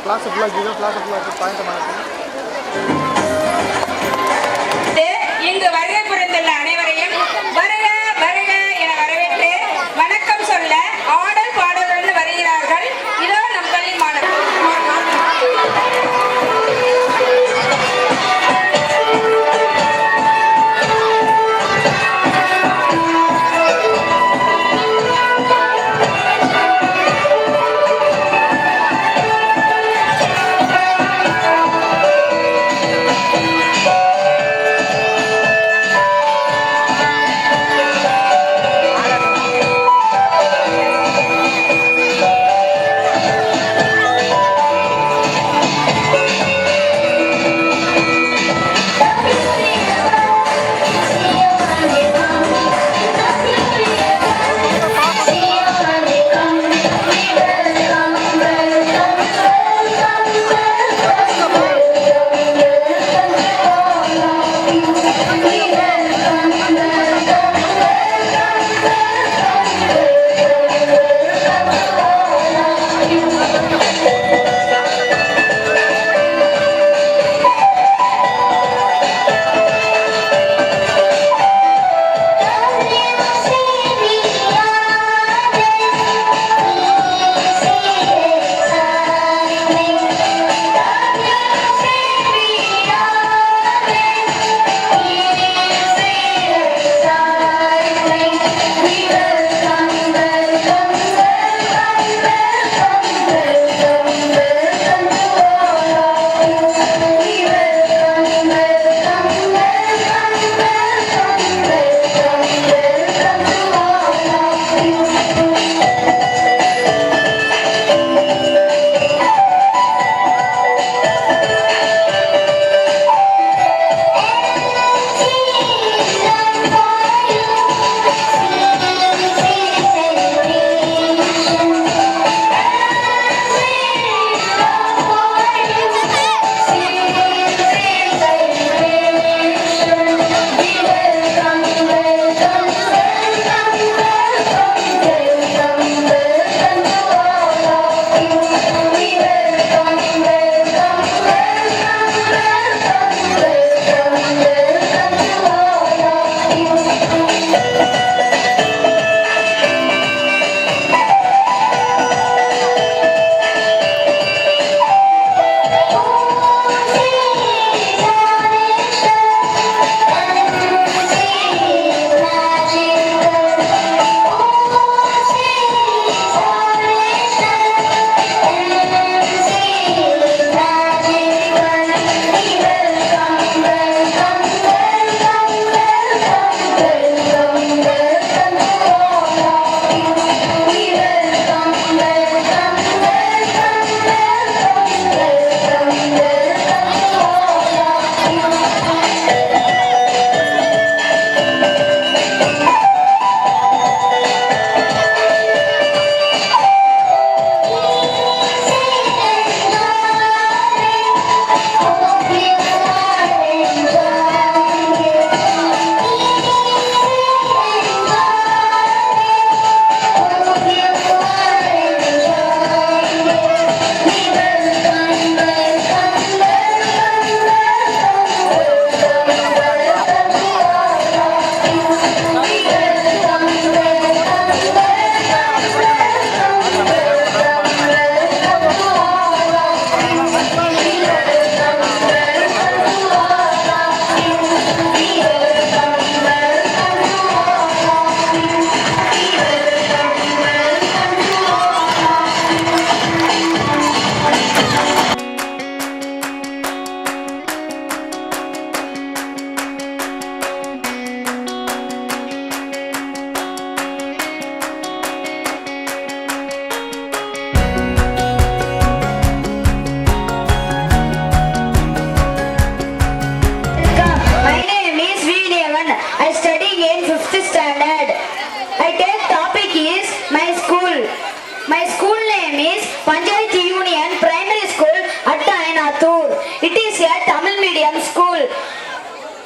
Class ஃபுல்லாக zero class ஃபுல்லாக point மாற்றி இங்கு வருகை புரிந்துள்ள அனைவரையும் வருக வருக என வரவேற்று வணக்கம் சொல்ல ஆடல் பாடலுடன் வருகிறார்கள். இதோ நம் பள்ளி மாணவர்கள்.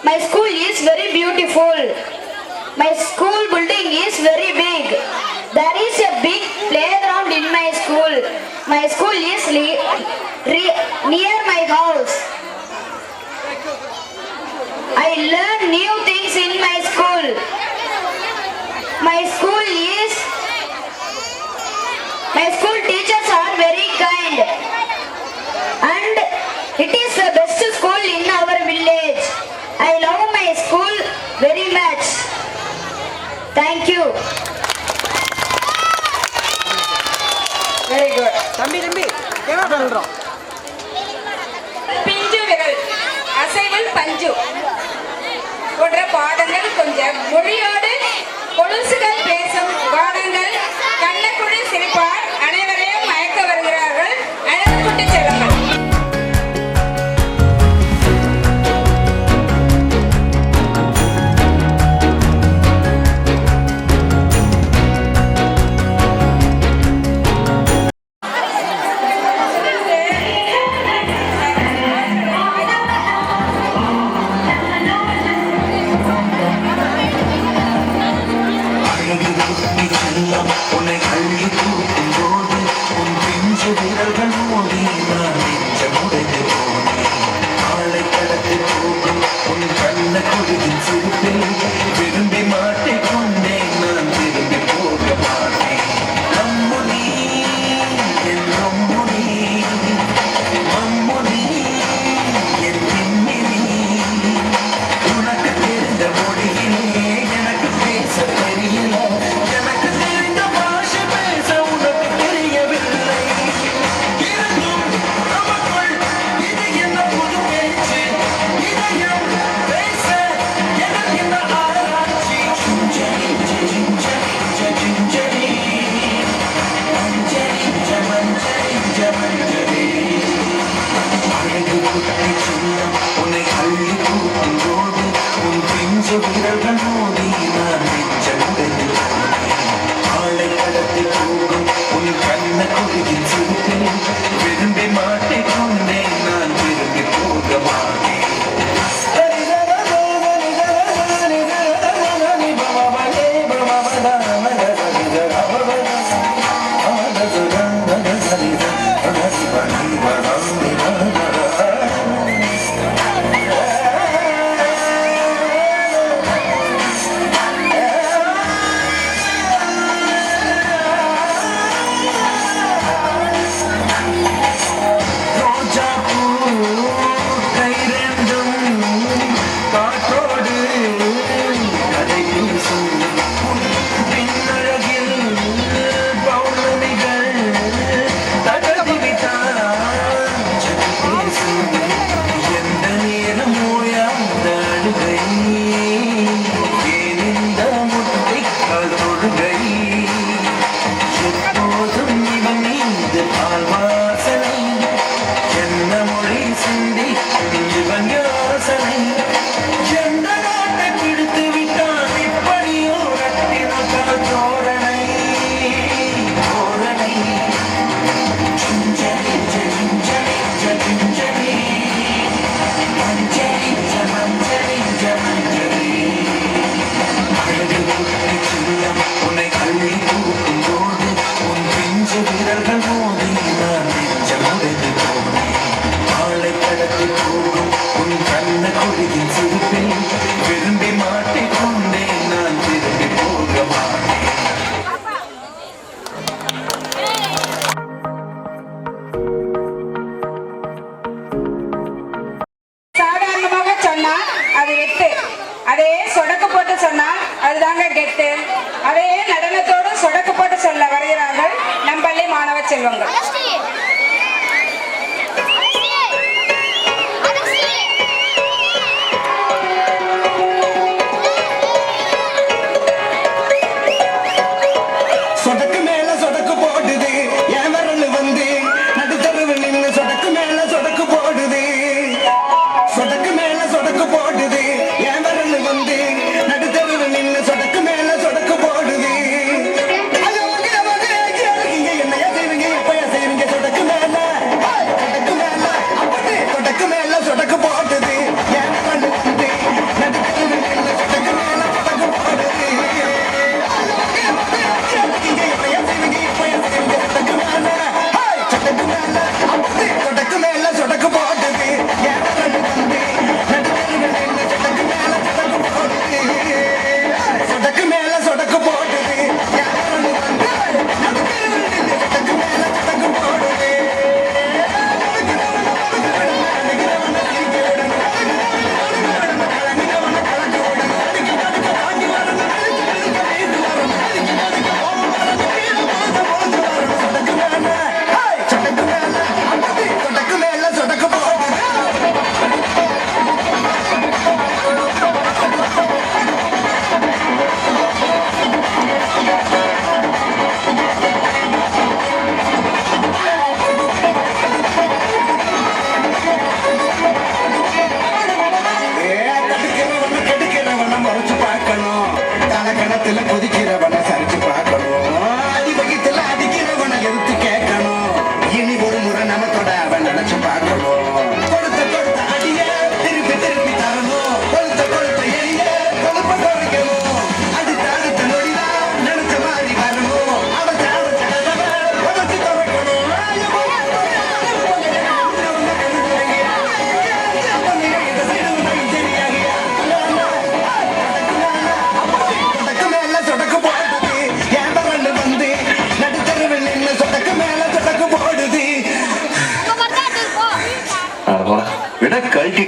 My school is very beautiful. My school building is very big. There is a big playground in my school. school. My school is near my house. I learn new things in my school. My school teachers are very kind, and it is the best school in our village. I love my school very much. Thank you. Very good. தம்பி என்ன சொல்றோம்? பிஞ்சு விரல் அசைவில் பஞ்சு போன்ற பாடங்கள் கொஞ்சம் மொழியோடு கொலுசுகள் பேசும் கானங்கள் கண்ணக்குழி சிரிப்பார் அனைவரையும் மயக்க வருகிறார்கள் அழகுக்குட்டி செல்வங்கள். உன்னை அள்ளி தூக்கும் போது உன் பிஞ்சு விரல்கள் மோதி நான் நெஞ்சம் உடைந்து போனேன். ஆளை கடத்தி போகும் உன் கண்ண கொடியின் சிரிப்பில் விரும்பி மாட்டிக் கொண்டேன். நான் திரும்பி போக மாட்டேன். அம்முனி என் அம்முனி, அம்முனி என் பின்னினி, உனக்கு தெரிந்த மொழியிலே எனக்கு பேச தெரியல. எனக்கு தெரிந்த பாஷை பேச உனக்கு தெரியவில்லை. இருந்தும் நமக்குள் இது என்ன புது பேச்சு? இதயம் பேச எனக்கு என்ன ஆராய்ச்சி? சுஞ்சரி ஜிஞ்சரி ஜிஞ்சரி மஞ்சரி ஜமஞ்சரி ஜமஞ்சரி. அழகு குட்டி சின்னம் உன்னை அள்ளி தூக்கும் போது உன் பிஞ்சு விரல்கள் மோதி நான் நெஞ்சம் உடைந்து போனேன். ஆளை கடத்தி போகும் உன் கண்ண கொடியின் சிரிப்பில் விரும்பி மாட்டிக் கொண்டேன். நான் திரும்பி போக மாட்டேன். விரும்பி மாட்டிக்கொண்டேன். நான் திரும்பி போக மாட்டேன். சாதாரணமாக சொன்னால் அது எட்டு, அதே சொடக்கு போட்டு சொன்னால் அதுதாங்க கெட்டு. அதே நடனத்தோடு சொடக்கு போட்டு சொல்ல வருகிறார்கள் நம் பள்ளி மாணவ செல்வங்கள். சொடக்கு மேல சொடக்கு போடுது என் விரல் வந்து நடுத்தருவு நின்று சொடக்கு மேல சொடக்கு போடுது. சொடக்கு மேல சொடக்கு போடுது என் விரல் வந்து நடுத்தருவு நின்று சொடக்கு மேல சொடக்கு போடுது. என்னையா செய்வீங்க எப்பயா செய்வீங்க சொடக்கு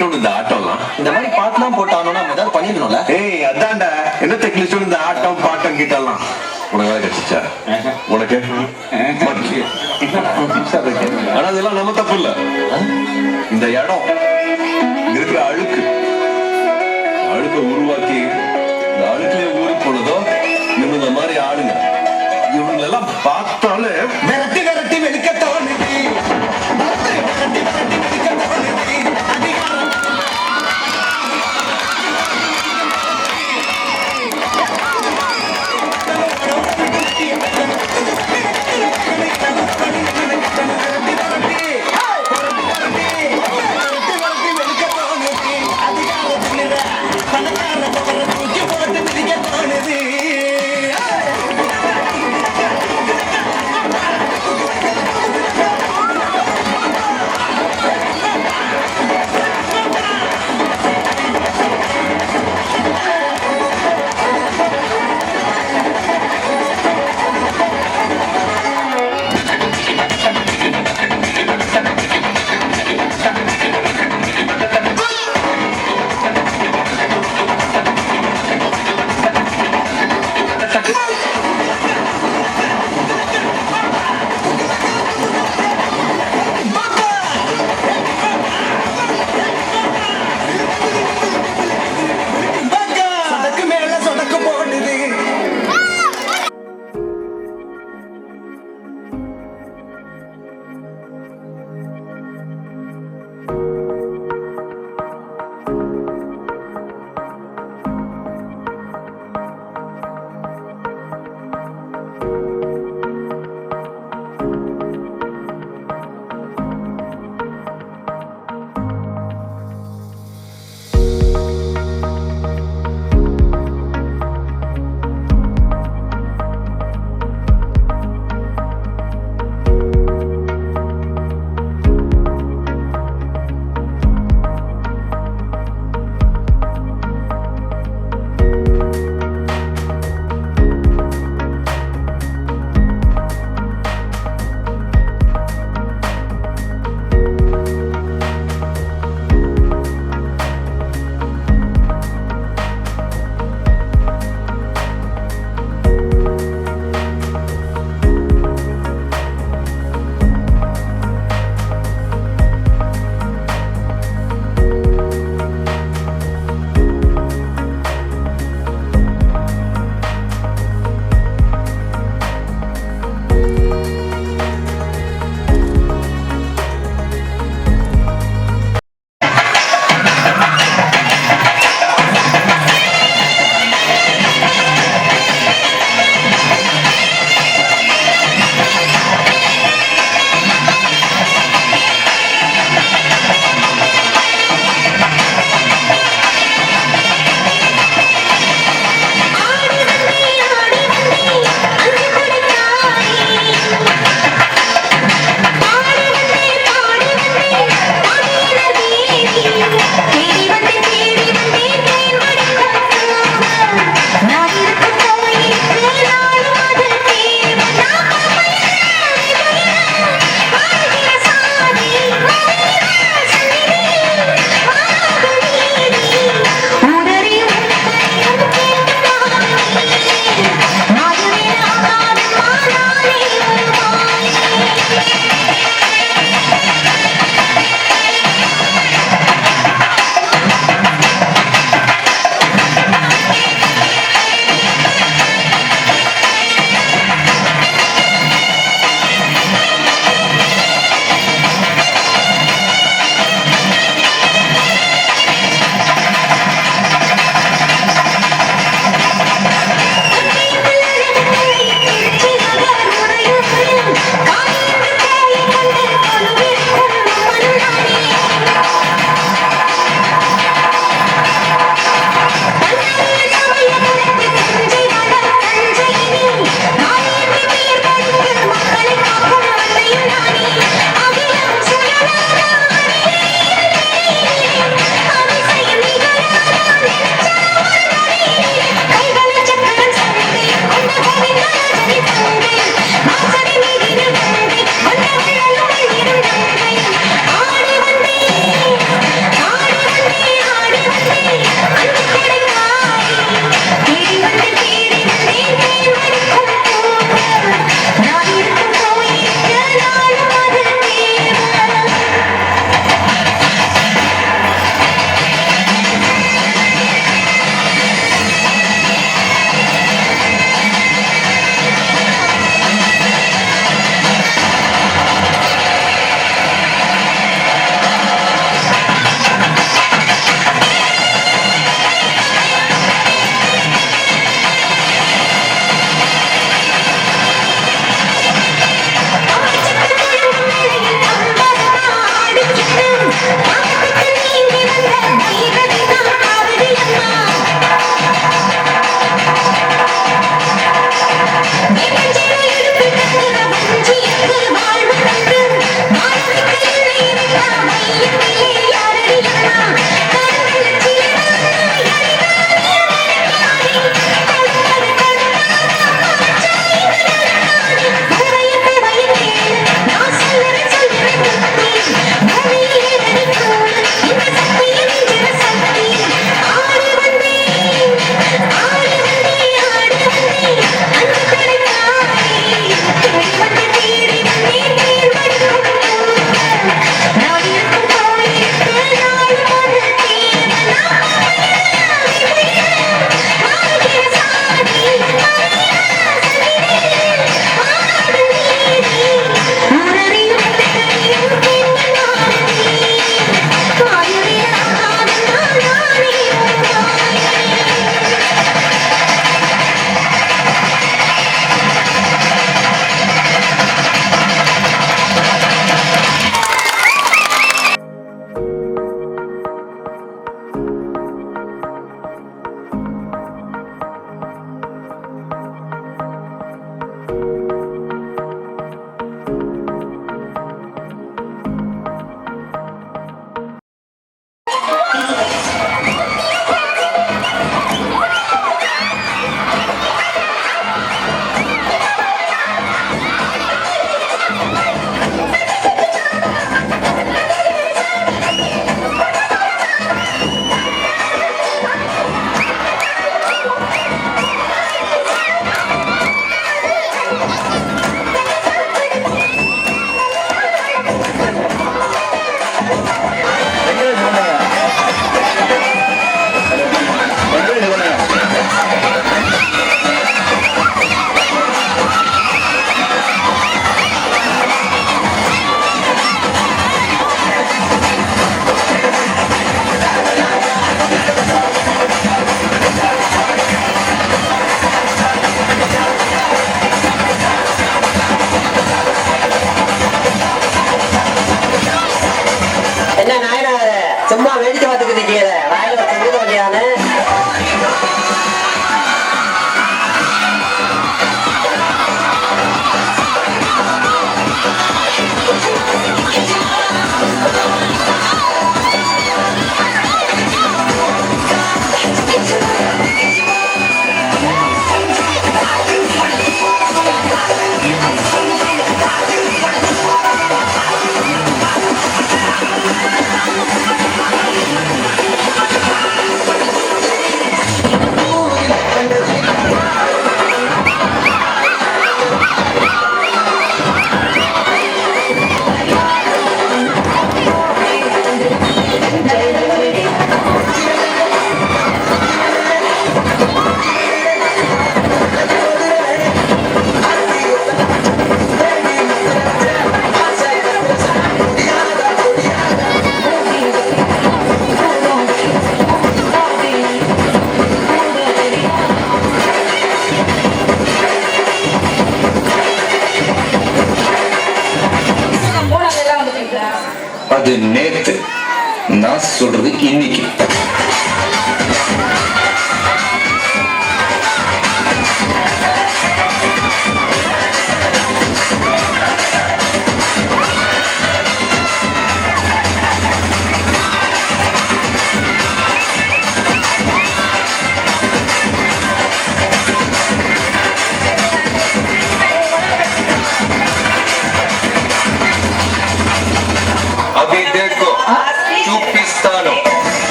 கிளிஷ்டம் இந்த ஆட்டம்லாம். இந்த மாதிரி பாட்டுலாம் போட்டானோன்னா நம்ம ஏதாவது பண்ணிக்கணும்ல. ஏய் அதான்டா என்னத்த கிளிஷ்டம் இந்த ஆட்டம் பாட்டம் கிட்டலாம். உனக்கு வேலை கிடைச்சிச்சா? உனக்கு ஆனா இதெல்லாம் நம்ம தப்பு இல்ல. இந்த இடம் இருக்கிற அழுக்க உருவாக்கி இந்த அழுக்குலயே ஊறி போனதோ இவங்க மாதிரி ஆளுங்க. இவங்க எல்லாம் பார்த்தாலே விரட்டி விரட்டி வெளுக்கத்தோணுது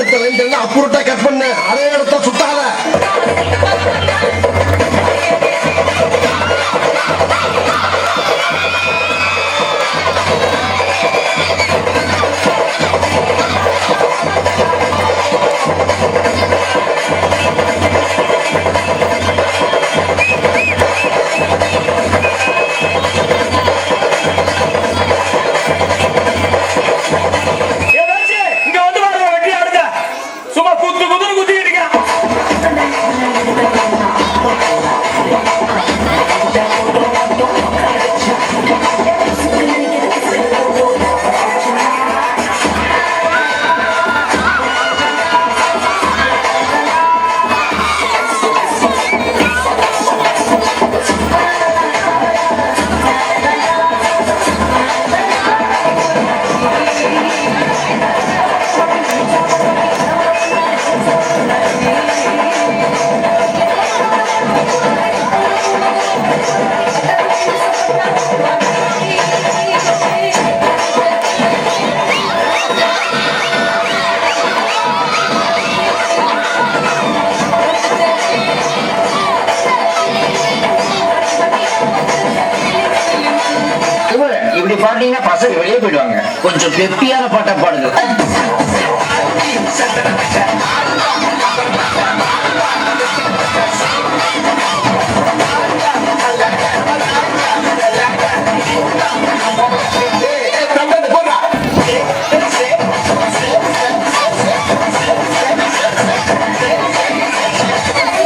எடுத்த லைன் அப்புறட்டா கட் பண்ணு, அதே இடத்த சுத்தாத. இப்படி பாட்டீங்கன்னா பசங்க வெளியே போயிடுவாங்க. கொஞ்சம் பெப்பியான பாட்டா பாடுங்க.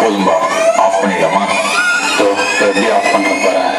போதும்பா, ஆஃப் பண்ணிடலாமா? எப்படி ஆஃப் பண்ண போறேன்?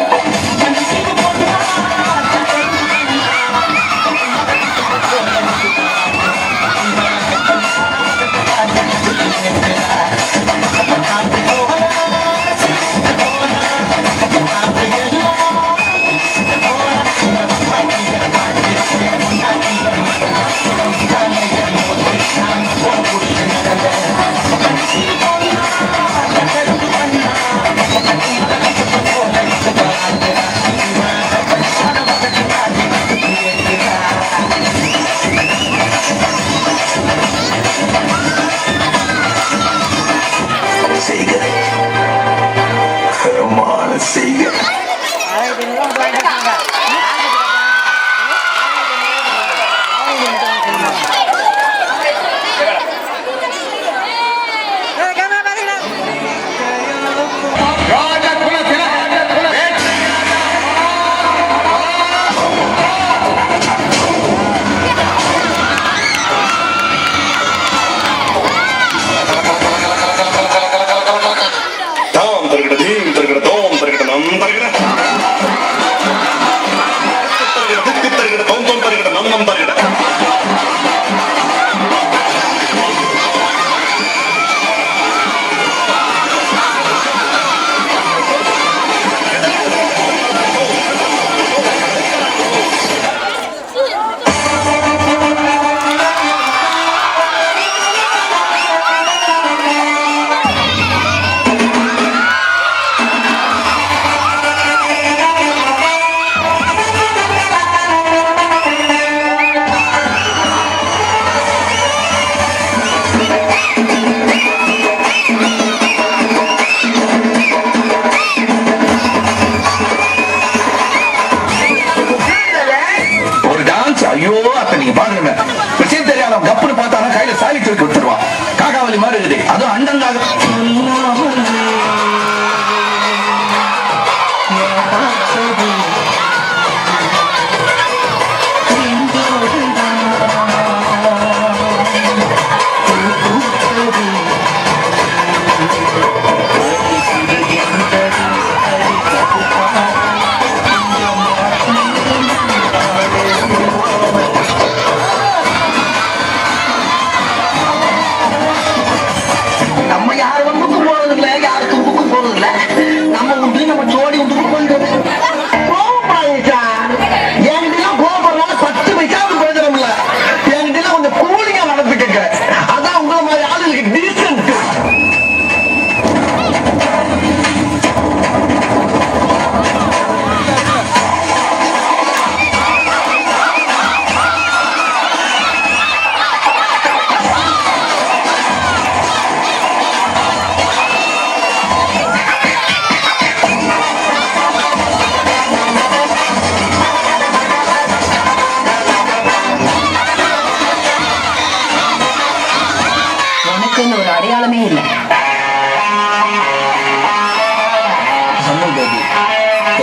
அதுவும் அண்டங்காக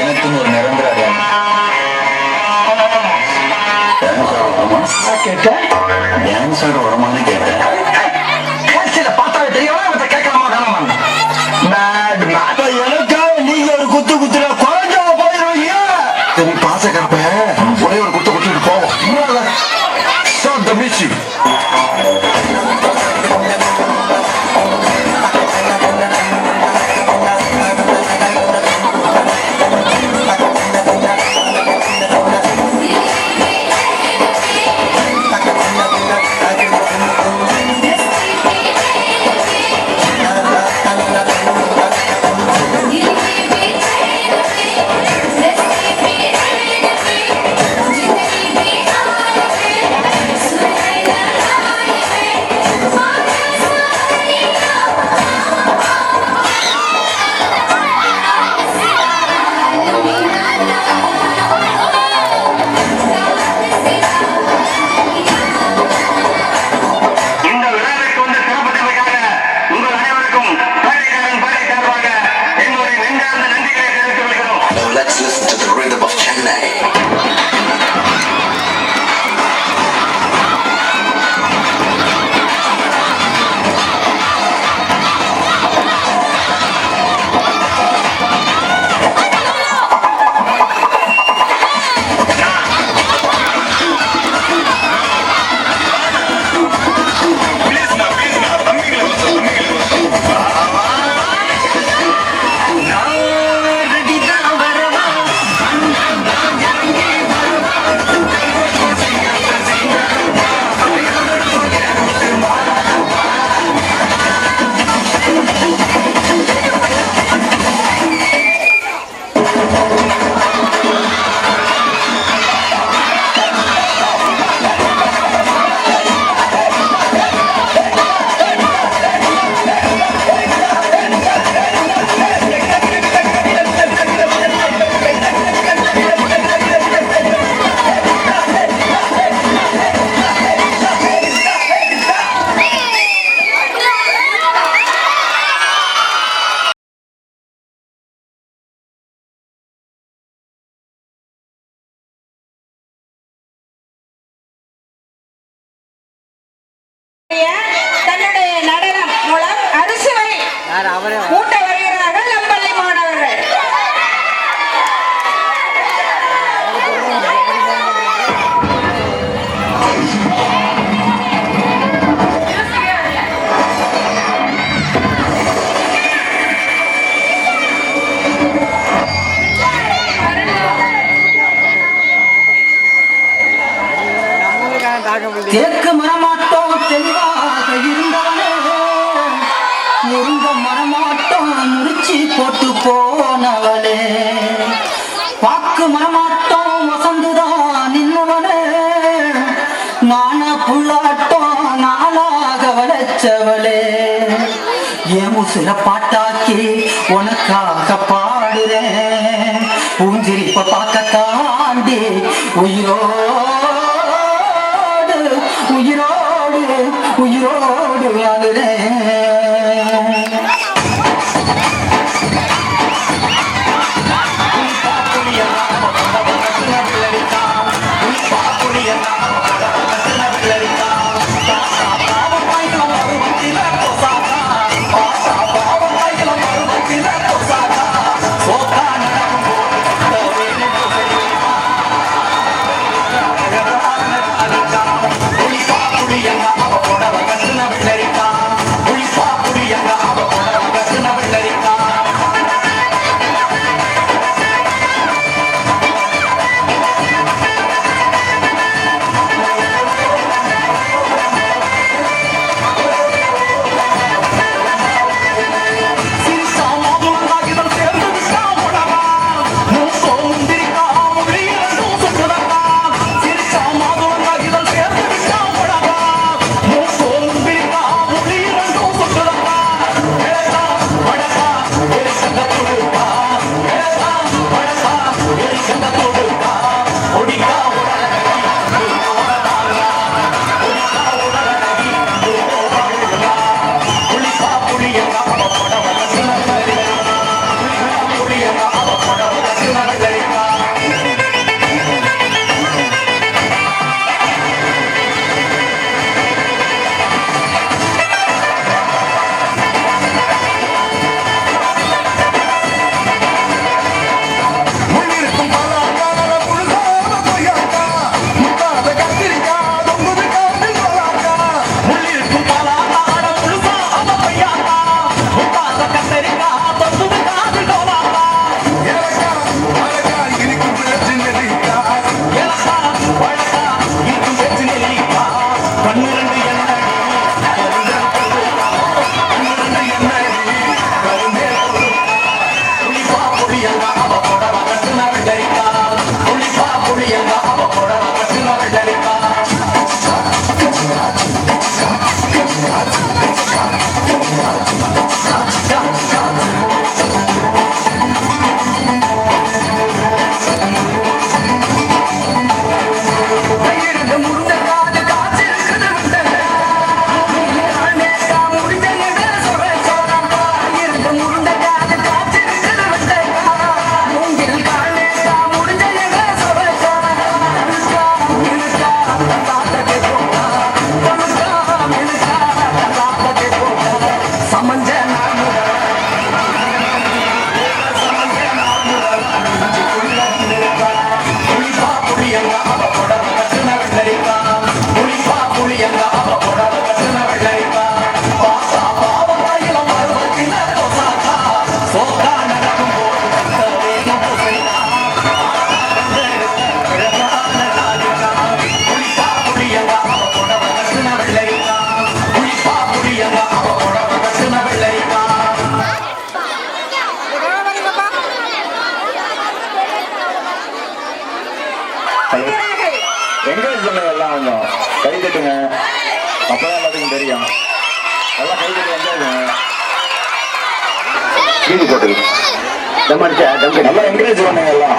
எனக்குன்னு ஒரு நிரந்தர அடையாளம். கேட்டேன் டான்ஸ் ஆட வருமானு கேட்டேன். கேட்சில பார்த்தாவே தெரியவா இவற்றை கேட்கலாமா வேணாமா? எனக்காக நீங்க ஒரு குத்து குத்துற குறைஞ்சா போயிருவீங்க. சரி பாச கற்ப ஒரே ஒரு குத்து குத்துட்டு போவோம். Start the music. Let's listen to the rhythm of Chennai. தன்னுடைய நடனம் மூலம் அறுசுவை ஊட்ட வருகிறார்கள் நம்பள்ளி மாணவர்கள். தேக்கு மரமாட்டோம் தெளிவாக இருந்தவனே, முருங்க மரமாட்டோம் முறிச்சி போட்டு போனவளே, பாக்கு மரமாட்டோம் வசந்துதான் நின்னவனே, நான புள்ளாட்டம் நாளாக வளச்சவளே, என் உசுர பாட்டாக்கி உனக்காக பாடுறேன், பூஞ்சிரிப்ப பார்க்க தாண்டி உயிரோடு உயிரோடு வாழுறேன். We'll சோக்கா நடக்கும் போது சுத்த வேகம் புகையா. அழகான காளிகா, புளிப்பா புளியவா அவ புடவ கட்டுன வெள்ளரிக்கா. புளிப்பா புளியவா அவ புடவ கட்டுன வெள்ளரிக்கா. என்கரேஜ் பண்ணுங்க எல்லாம் கொஞ்சம் கை தட்டுங்க அப்பதான் எல்லாத்துக்கும் தெரியும் எல்லாம் கை தட்டி என்கரேஜ் கீழ் போட்டு நல்லா என்கரேஜ் பண்ணுங்க எல்லாம்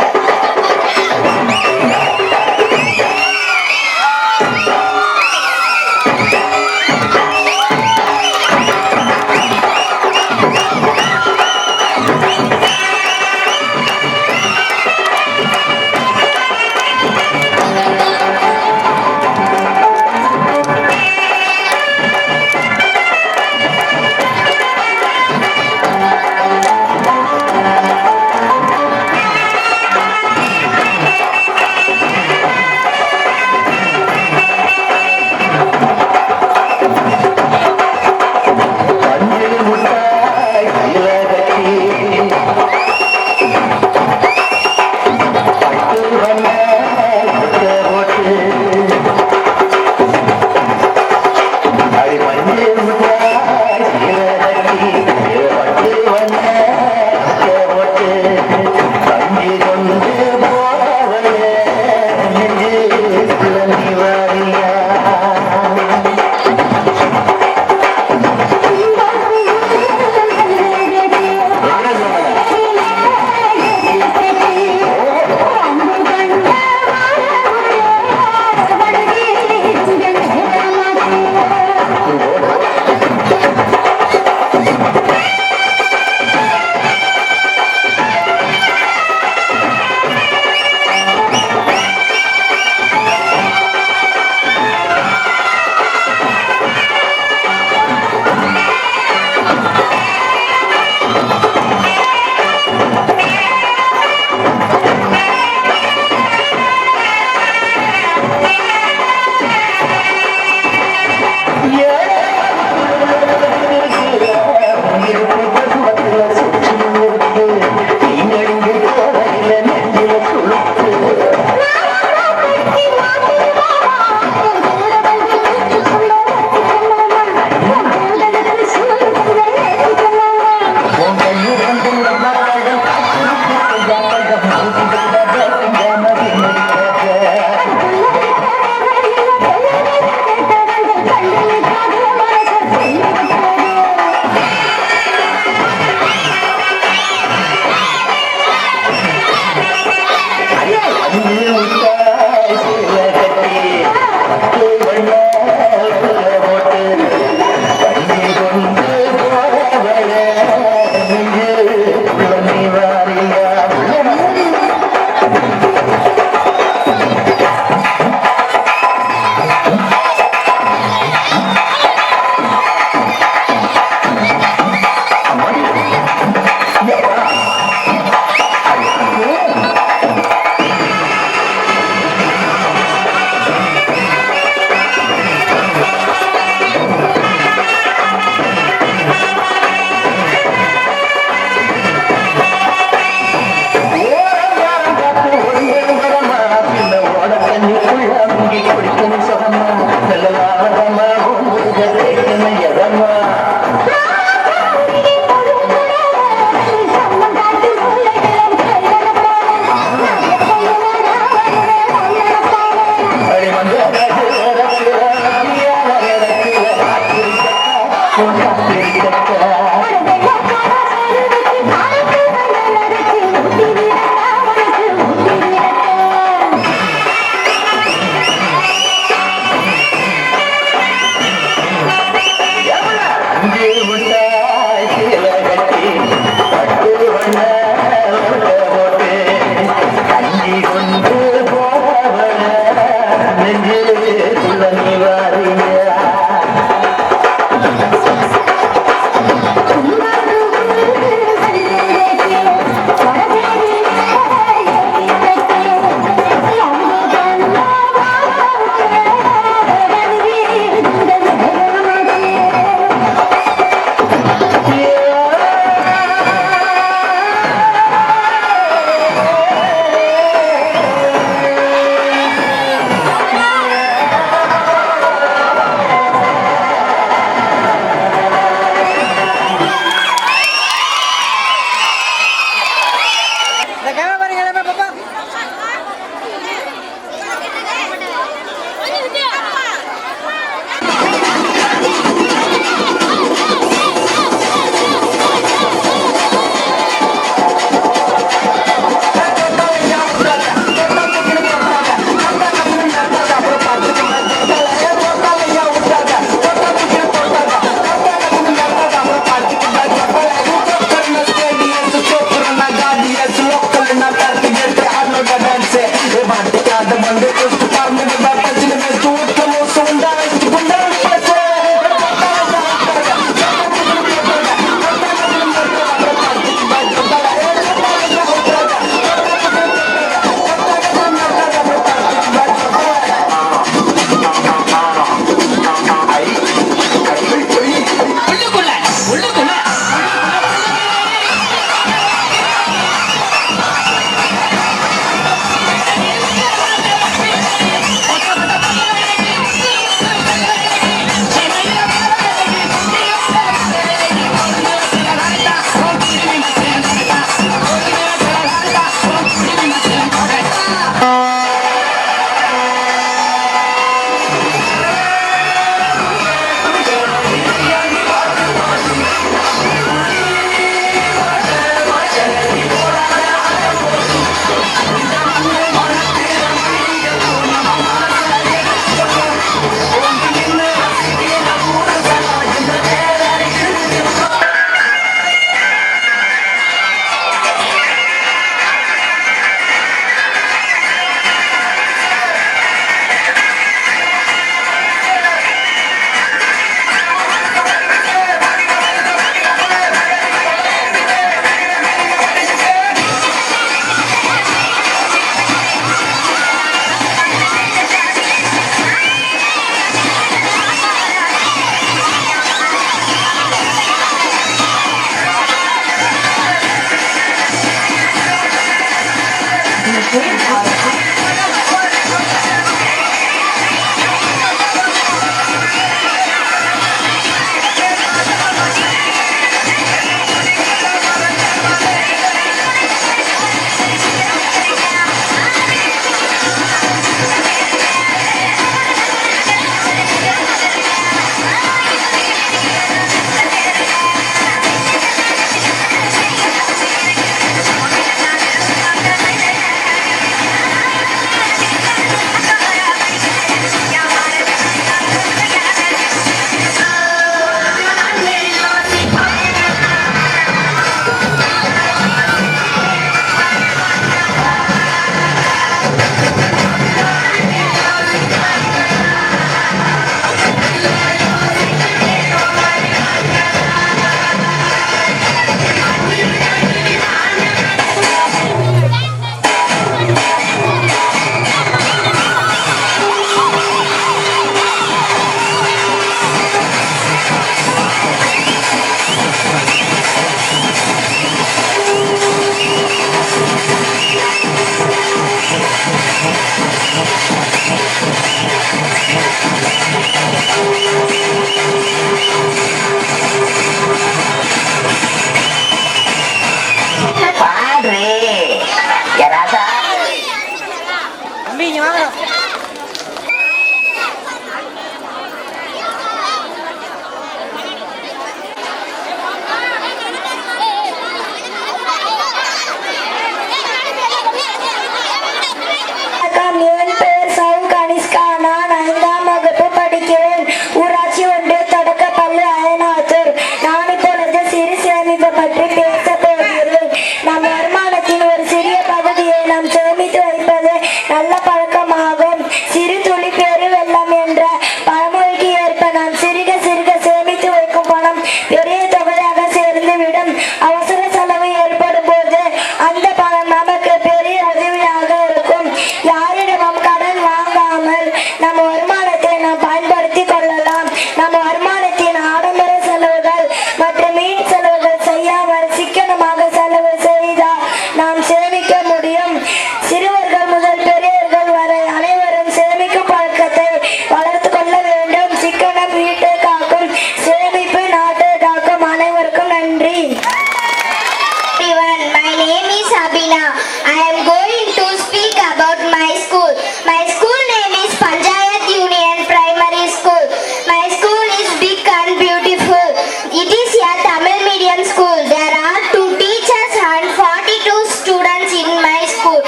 everyone. My name is Abina. I am going to speak about my school. My school name is Panchayat Union Primary School. My school is big and beautiful. It is a Tamil medium school. There are 2 teachers and 42 students in my school.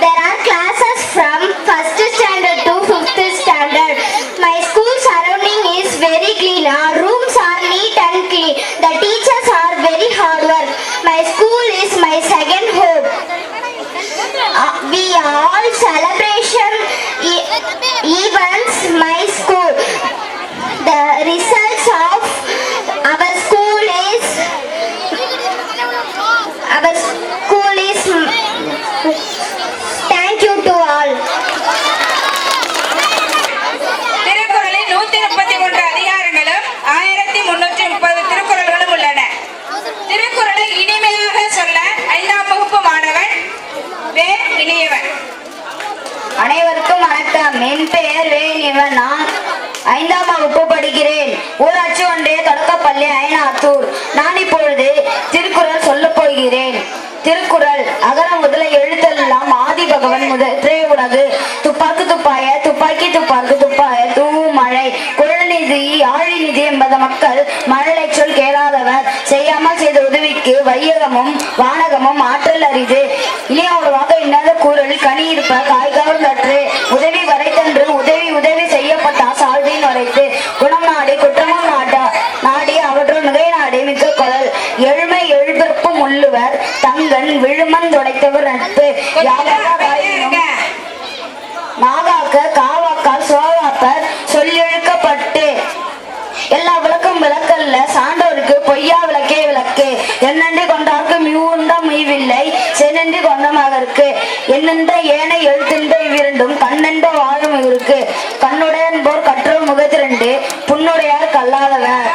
There are classes from 1st standard to 5th standard. My school surrounding is very clean. Our rooms are neat and clean. The teachers are very hard work. My school is my second home. We all celebration events my school. The results of our school is thank you to all. திருக்குறளில் 133 அதிகாரங்களும் 1330 திருக்குறள்களும் உள்ளன. திருக்குறளை இனிமையாக சொல்ல 5ஆம் வகுப்பு மாணவன் வே இனியவன். அனைவருக்கும் வணக்கம். என் பெயர் வேணியவன். நான் 5ஆம் வகுப்பு படிக்கிறேன். ஊராட்சி ஒன்றிய தொடக்கப்பள்ளி ஐநாத்தூர். நான் இப்பொழுது திருக்குறள் சொல்லப் போகிறேன். திருக்குறள் அகர முதல எழுத்தெல்லாம் ஆதி பகவன் முதற்றே உலகு. துப்பாக்கு துப்பாய துப்பாக்கி துப்பாக்கு துப்பாய தூவும் மழை குழல்நிதி ஆழி நிதி என்பத மக்கள் மழலை சொல் கேளாதவர். செய்யாமல் செய்த உதவிக்கு வையகமும் வானகமும் ஆற்றல் அரிது. இனியாவுடவாக இன்னாத கூறல் கனி இருப்ப காய் கவர்ந்தற்று. உதவி வரைத்தன்று உதவி உதவி செய்யப்பட்டா சால்வின் வரைத்து. குணம் நாடி குற்றமும் நாடி அவற்றுள் மிகை நாடி மிக்க குரல். எழுமை எழுபிறப்பும் உள்ளுவர் தங்கன் விழுமன் துடைத்தவர் நட்பு. நாகாக்க காவாக்கால் சோகாப்பர் சொல்லெழுக்கப்பட்டு. எல்லா விளக்கும் விளக்கல்ல சான்றோருக்கு பொய்யா விளக்கே விளக்கு. என்னென்று கொண்டார்க்கு மிகுந்த முய்வில்லை சென்னென்று கொண்ட மகருக்கு. என்னென்ற ஏனை எழுத்தின்ற இவ்விரண்டும் கண்ணென்ற வாழும் இருக்கு. கண்ணுடையன் போர் கற்றோர் முகத்திரண்டு புண்ணுடையார் கல்லாதவர்.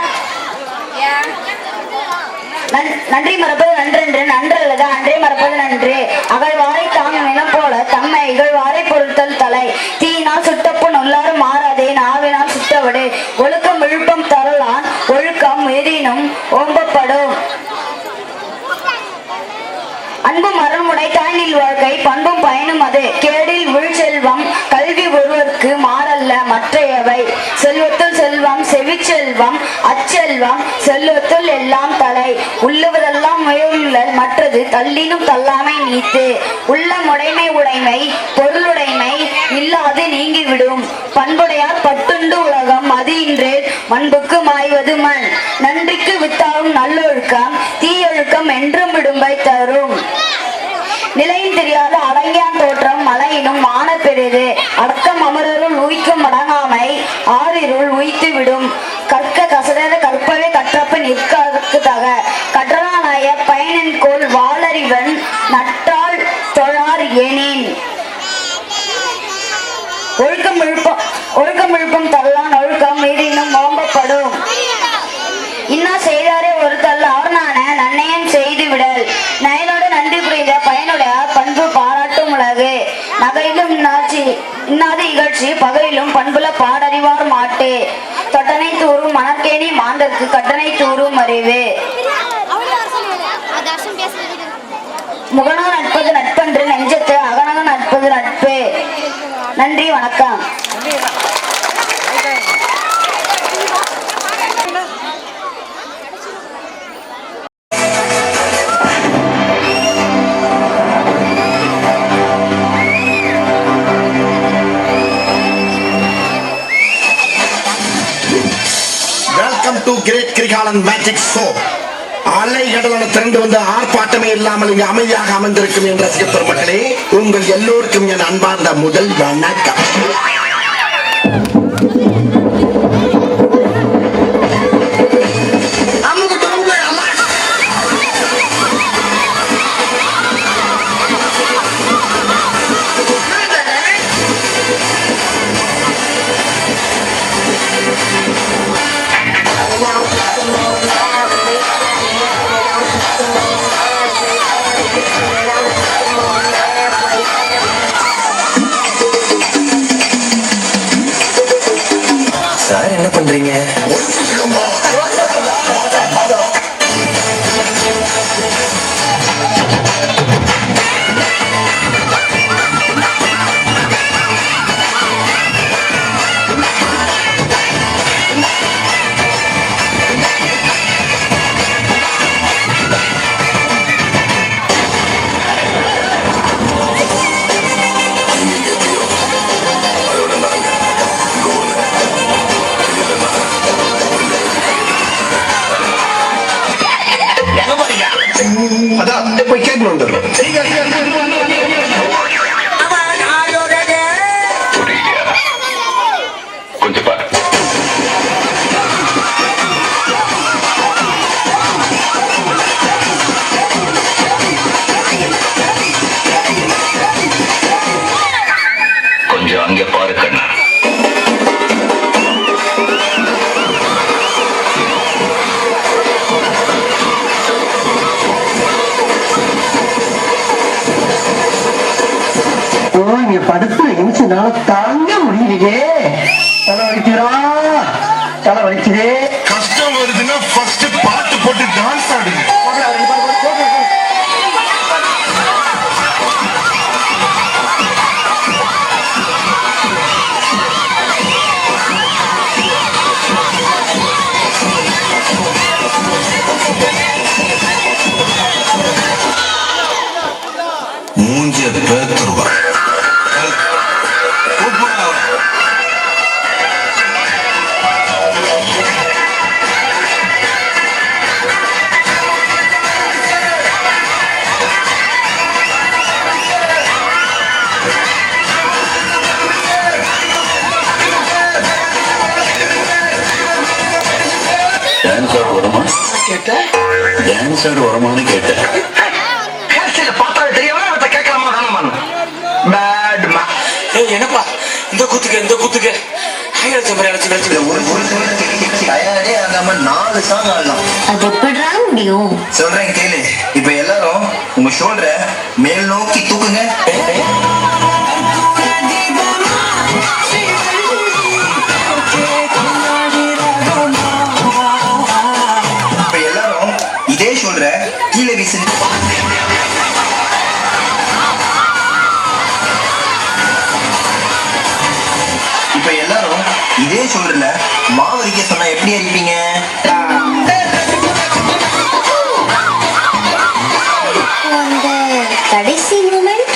நன்றி மறப்பது நன்றென்று நன்றல்லது அன்றே மறப்பது நன்று. அகழ்வாரை தாங்கும் இனம் போல தம்மை இகழ்வாரை பொருத்தல் தலை. தீயினால் சுட்டப்புண் உள்ளாரும் மாறாதே நாவினால் சுட்டவடு. ஒழுக்கம் விழுப்பம் தரலான் ஒழுக்கம் எதினும் ஓம்பப்படும். அன்பும் அருள்முடை தாய்நில் வாழ்க்கை பண்பும் பயனும் அது. கேடில் விழ்செல்வம் கல்வி ஒருவருக்கு மாறல்ல மற்றையவை. செல்வத்துள் செல்வம் செவிச்செல்வம் அச்செல்வம் செல்வத்துள் எல்லாம் தலை. உள்ளுவதெல்லாம் முயலுள்ளல் மற்றது தள்ளினும் தள்ளாமை நீத்து. உள்ள முடைமை உடைமை பொருளுடைமை இல்லாது நீங்கிவிடும். பண்புடையார் பட்டுண்டு உலகம் அது இன்றே மண்புக்கு மாய்வது மண். நன்றிக்கு வித்தாகும் நல்லொழுக்கம் தீயொழுக்கம் என்றும் விடும்பை தரும். நிலையும் தெரியாத அடங்கியான் தோற்றம் மலையினும் மான பெரிது. அடக்கம் அமரருள் உயிக்கும் அடங்காமை ஆறிருள் உயித்து விடும். கற்க கசடர கற்பவே கற்றப்ப நிற்கற்கு தக. கற்றலானாய பயனின் கோல் வாளறிவன் நட்டால் தொழார் எனின். ஒழுக்கம் விழுப்பம் தரலான் ஒழுக்கம் மீறினும் ஓம்பப்படும். இன்னா செய்தாரே ஒரு தள்ள அவர்னான நன்னயம் செய்து விடல். நயனோடு நன்றி புரிந்த பயனுடைய பண்பு பாராட்டும் உலகு. நகையிலும் இன்னாது இகழ்ச்சி பகையிலும் பண்புல பாடறிவார் மாட்டு. தொட்டனை தூரும் மணற்கேணி மாந்தற்கு கட்டணை தூரும் அறிவு. முகனோ நட்பது நட்பன்று நெஞ்சத்து அகனக நட்பது நட்பு. நன்றி வணக்கம். Welcome to great Kirikalan magic show. அலைகடலான திரண்டு வந்து ஆர்ப்பாட்டமே இல்லாமல் இங்கு அமைதியாக அமர்ந்திருக்கும் என் ரசிக பெருமக்களே, உங்கள் எல்லோருக்கும் என் அன்பார்ந்த முதல் வணக்கம். கொஞ்சம் பாரு. கொஞ்சம் அங்கே பாரு கண்ணா. இங்க படுத்து நிமிஷம்னால தாங்க முடியலையே. தலை வலிக்கிறா, தலை வலிக்குதே. கஷ்டம் வருதுன்னா ஃபர்ஸ்ட் பாட்டு போட்டு டான்ஸ் ஆடுங்க. மூஞ்சிய பேத்துருவா. டான்ஸ் ஆட வருமா கேட்டேன். டான்ஸ் ஆட வருமானு கேட்டேன். கேட்சியில பார்த்தா தெரியாம அவட்ட கேட்கலாமா வேணாமான்னு. பேட் மா. என்னப்பா இந்த குத்துக்கு டயர்டே ஆகாம 4 சாங் ஆடலாம். அது எப்படிடா முடியும்? சொல்றேன் கேளு. இப்ப எல்லாரும் உங்க ஷோல்டரை மேல் நோக்கி தூக்குங்க. இப்ப எல்லாரும் இதே ஷோல்டரை கீழே வீசுங்க. இப்ப எல்லாரும் இதே ஷோல்டர்ல மாவரிக்க சொன்னா எப்படி அடிப்பீங்க? அந்த கடைசி மூமெண்ட்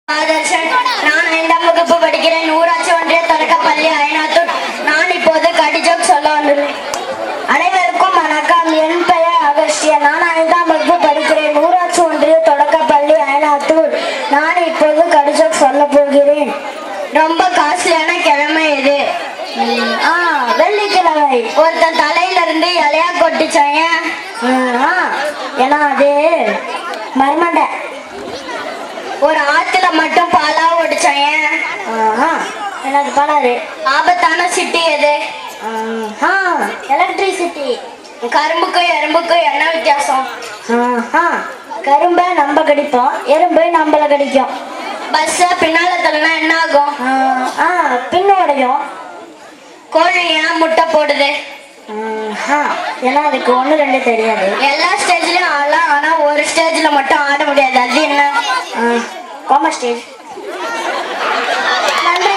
ஆதர்ஷன். நான் 5ஆம் வகுப்பு படிக்கிறேன். ஊராட்சி ஒன்றிய தொடக்கப்பள்ளி அயனாத்தூர். நான் இப்போது கடிஜோக் சொல்ல வந்துள்ளேன். அனைவருக்கும் வணக்கம். என் பெயர் அகஸ்டியன். நான் 5ஆம் வகுப்பு படிக்கிறேன். ஊராட்சி ஒன்றிய தொடக்கப்பள்ளி அயனாத்தூர். நான் இப்போது கடிஜோக் சொல்ல போகிறேன். ரொம்ப காஸ்ட்லியான கிழமை இது. வெள்ளிக்கிழமை. ஒருத்தன் தலையில இருந்து இலையா கொட்டிச்சாங்க. ஏன்னா அது மர்மண்டை. ஒரு ஆத்துல மட்டும் பாலா ஓடிச்சாங்க. எனக்கு பாலாரு. ஆபத்தான சிட்டி எது? எலக்ட்ரிசிட்டி. கரும்புக்கும் எறும்புக்கும் என்ன வித்தியாசம்? கரும்பை நம்ம கடிப்போம், எறும்பு நம்மள கடிக்கும். பஸ்ஸ பின்னால தள்ளனா என்ன ஆகும்? பின்னோடையும். கோழி ஏன் முட்டை போடுது? ஏன்னா அதுக்கு 1 2 தெரியாது. எல்லா ஸ்டேஜ்லயும் ஆடலாம், ஆனா ஒரு ஸ்டேஜ்ல மட்டும் ஆட முடியாது. அது என்ன? Coma stage. நன்றி.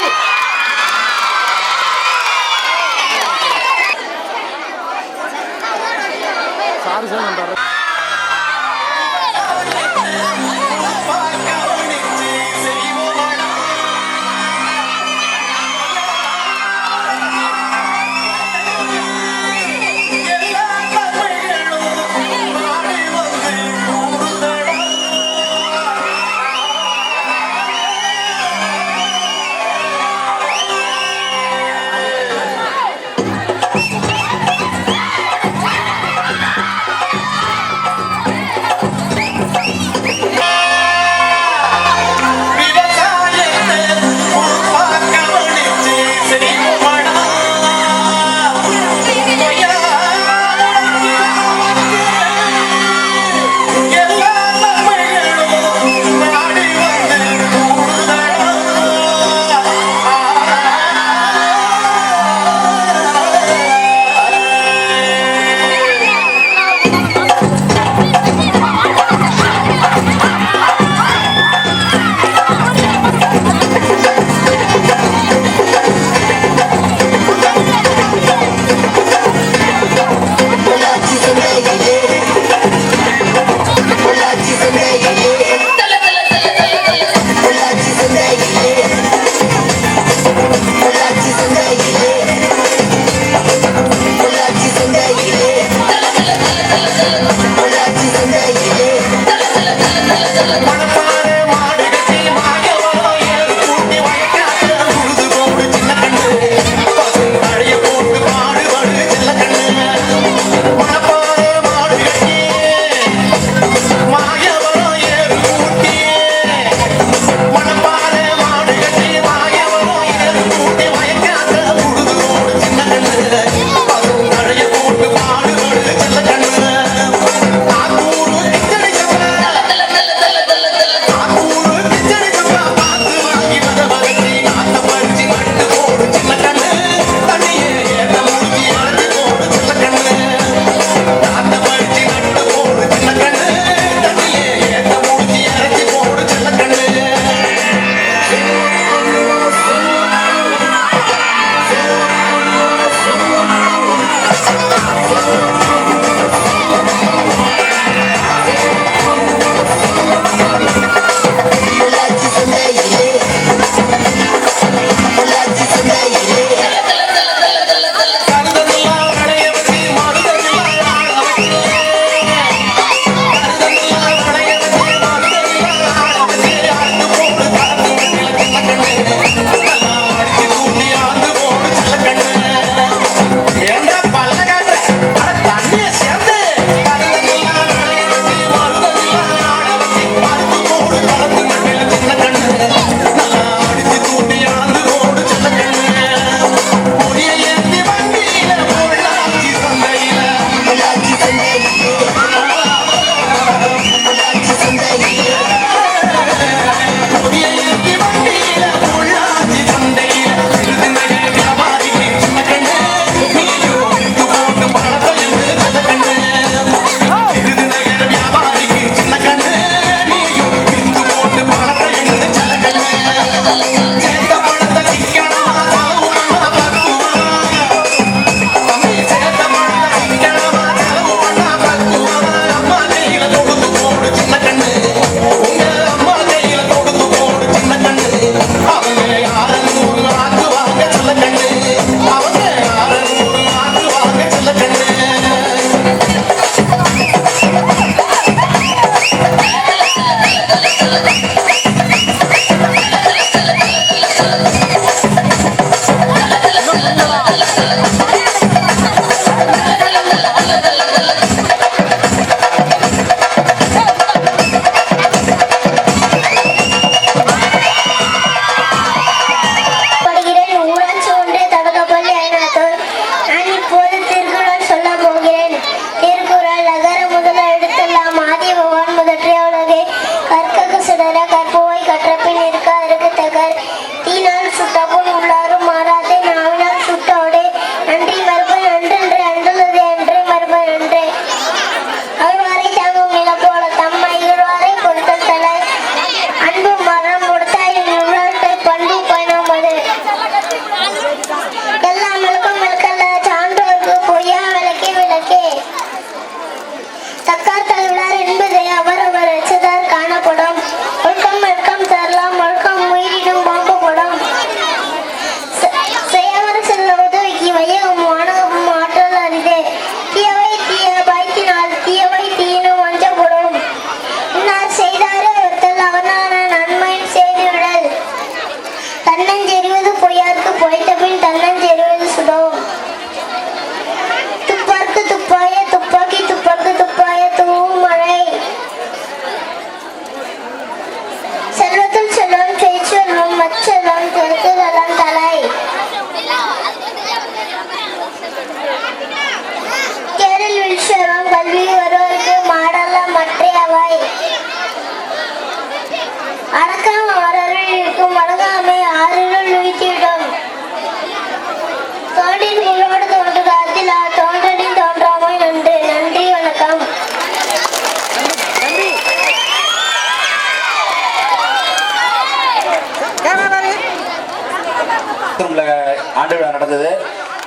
ஆண்டு விழா நடந்தது.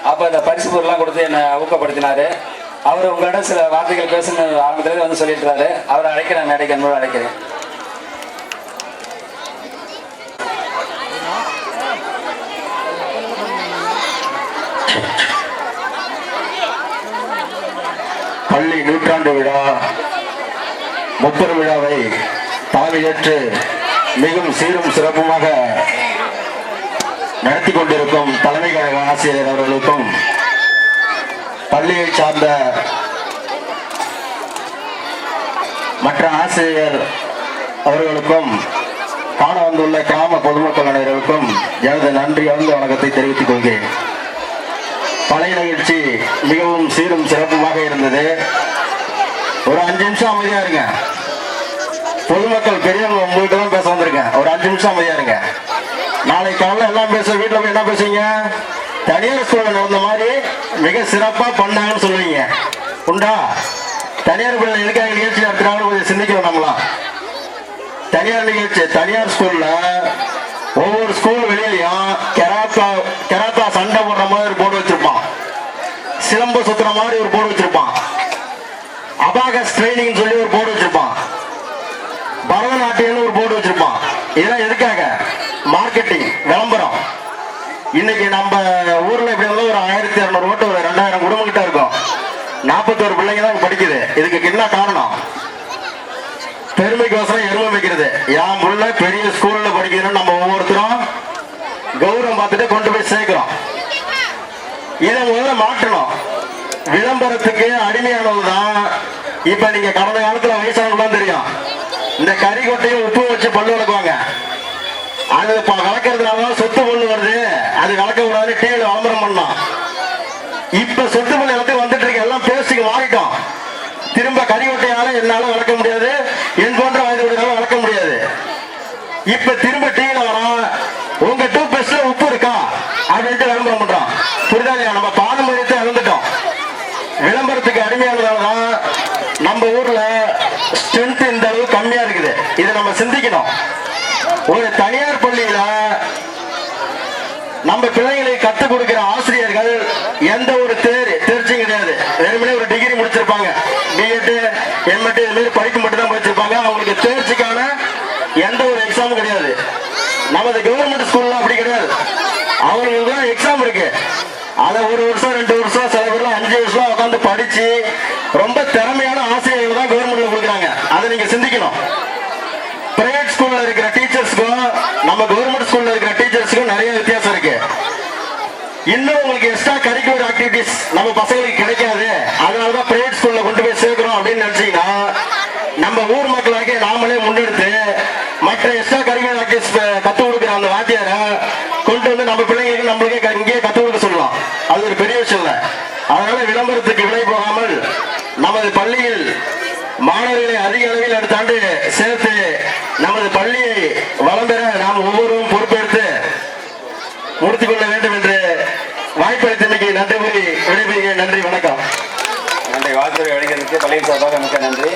அப்போ இந்த பரிசு பொருள்லாம் கொடுத்து என்னை ஊக்கப்படுத்தினாரு. அவர் உங்களிடம் சில வார்த்தைகள் பேசணும் ஆரம்பத்திலே வந்து சொல்லிட்டுறாரு. அவரை அழைக்கிறேன், மேடைக்கு அன்போடு அழைக்கிறேன். பள்ளி நூற்றாண்டு விழா முப்பெரும் விழாவை தலைமையேற்று மிகவும் சீரும் சிறப்புமாக நடத்தி கொண்டிருக்கும் தலைமை கழக ஆசிரியர் அவர்களுக்கும் பள்ளியை சார்ந்த மற்ற ஆசிரியர் அவர்களுக்கும் காண வந்துள்ள கிராம பொதுமக்கள் அனைவருக்கும் எனது நன்றி ஆழ்ந்த வணக்கத்தை தெரிவித்துக் கொள்கிறேன். பழைய நிகழ்ச்சி மிகவும் சீரும் சிறப்புமாக இருந்தது. ஒரு 5 நிமிஷம் அமைதியா இருங்க. பொதுமக்கள் பெரியவங்க உங்கள்கிட்ட தான் பேச வந்திருக்கேன். ஒரு 5 நிமிஷம் அமைதியா இருங்க. நாளை காலையில் எல்லாம் பேச வீட்டில் போய் என்ன பேசுவீங்க? தனியார் ஸ்கூல்ல நடந்த மாதிரி மிக சிறப்பா பண்ணாங்கன்னு சொல்லுவீங்க. உண்டா? தனியார் பிள்ளை எதுக்காக நிகழ்ச்சி நடத்துறாங்க கொஞ்சம் சிந்திக்கிறோம். நம்மளாம் தனியார் நிகழ்ச்சி, தனியார் ஸ்கூல்ல ஒவ்வொரு ஸ்கூல் வெளியிலையும் கராத்தா சண்டை போடுற மாதிரி ஒரு போர்டு வச்சிருப்பான், சிலம்பு சுத்துற மாதிரி ஒரு போர்டு வச்சிருப்பான், அபாகஸ் ட்ரைனிங் சொல்லி ஒரு போர்டு வச்சிருப்பான், பரதநாட்டியம் ஒரு போர்டு வச்சிருப்பான். இதெல்லாம் எதுக்காக? மார்க்கெட்டிங், விளம்பரம். இன்னைக்கு நம்ம ஊர்ல இப்படி ஒரு 1200 ஓட்டு, ஒரு 2000 குடும்பம் கிட்ட இருக்கும். 41 பிள்ளைங்க தான் படிக்குது. இதுக்கு என்ன காரணம்? பெருமைக்கோசரம் எருமை வைக்கிறது. என் புள்ள பெரிய ஸ்கூல்ல படிக்கிறோம். நம்ம ஒவ்வொருத்தரும் கௌரவம் பார்த்துட்டு கொண்டு போய் சேர்க்கிறோம். இதை முதல்ல மாற்றணும். விளம்பரத்துக்கு அடிமையானதுதான். இப்ப நீங்க கடந்த காலத்துல வயசானவங்களாம் தெரியும், இந்த கறி கொட்டையும் உப்பு வச்சு பல்லு விளக்குவாங்க. அது விளக்குறதுனால சொத்து பொண்ணு வருது, அது விளக்க கூடாது, டிவியில விளம்பரம் பண்ணலாம். இப்ப சொத்து பொண்ணு எல்லாத்தையும் வந்துட்டு இருக்கு. எல்லாம் பேஸ்டுக்கு மாறிட்டோம். திரும்ப கறி கொட்டையால என்னால விளக்க முடியாது, என் போன்ற வயது உடையனால விளக்க முடியாது. இப்ப திரும்ப டிவியில வரோம், உங்க டூத் பேஸ்ட்ல உப்பு இருக்கா அப்படின்ட்டு விளம்பரம் பண்றோம். புரியுதா? நம்ம பாரம்பரியத்தை இழந்துட்டோம். விளம்பரத்துக்கு அடிமையானதாலதான் நம்ம ஊர்ல ஸ்ட்ரென்த் இந்த அளவு கம்மியா இருக்குது. இதை நம்ம சிந்திக்கணும். ஒரு தனியார் பள்ளியில நம்ம பிள்ளைகளை கற்றுக் கொடுக்கிற ஆசிரியர்கள் எந்த ஒரு தேர்ச்சியும் கிடையாது. வெறுமனே ஒரு டிகிரி முடிச்சிருப்பாங்க, பிஎட் எம்எட் இது மாதிரி படிப்பு மட்டும் தான் படிச்சிருப்பாங்க. அவங்களுக்கு தேர்ச்சிக்கான எந்த ஒரு எக்ஸாமும் கிடையாது. நமது கவர்மெண்ட் ஸ்கூல்ல அப்படி கிடையாது. அவங்களுக்கு தான் எக்ஸாம் இருக்கு. அதை 1 வருஷம் 2 வருஷம், சில பேர்லாம் 5 வருஷம் உட்காந்து படிச்சு ரொம்ப திறமையான ஆசிரியர்கள் தான் கவர்மெண்ட்ல கொடுக்குறாங்க. அதை நீங்க சிந்திக்கணும். பிரைவேட் ஸ்கூல்ல இருக்கிற டீச்சர்ஸ்க்கும் நம்ம கவர்மெண்ட் ஸ்கூல்ல இருக்கிற டீச்சர்ஸ்க்கும் நிறைய வித்தியாசம் இருக்கு. இன்னும் உங்களுக்கு எக்ஸ்ட்ரா கரிக்குலர் ஆக்டிவிட்டிஸ் நம்ம பசங்களுக்கு கிடைக்காது, அதனாலதான் பிரைவேட் ஸ்கூல்ல கொண்டு போய் சேர்க்கிறோம் அப்படின்னு நினைச்சீங்கன்னா, நம்ம ஊர் மக்களாக நாமளே முன்னெடுத்து மற்ற எக்ஸ்ட்ரா கரிக்குலர் ஆக்டிவிட்டிஸ் கற்றுக் கொடுக்குற அந்த வாத்தியாரை கொண்டு வந்து நம்ம பிள்ளைங்களுக்கு நம்மளுக்கே இங்கேயே கற்றுக் கொடுக்க சொல்லலாம். அது ஒரு பெரிய விஷயம் இல்லை. அதனால விளம்பரத்துக்கு விலை போகாமல் நமது பள்ளியில் மாணவர்களை அதிக அளவில் அடுத்த ஆண்டு சேர்த்து நமது பள்ளியை வளம் பெற நாம் ஒவ்வொருவரும் பொறுப்பெடுத்து முடித்துக் கொள்ள வேண்டும் என்று வாய்ப்பளித்தமைக்கு நன்றி கூறி விடைபெறுகிறேன். நன்றி, வணக்கம். நன்றி. வாழ்த்துறை அளிக்கிறதுக்கு பள்ளியின் சார்பாக மிக்க நன்றி.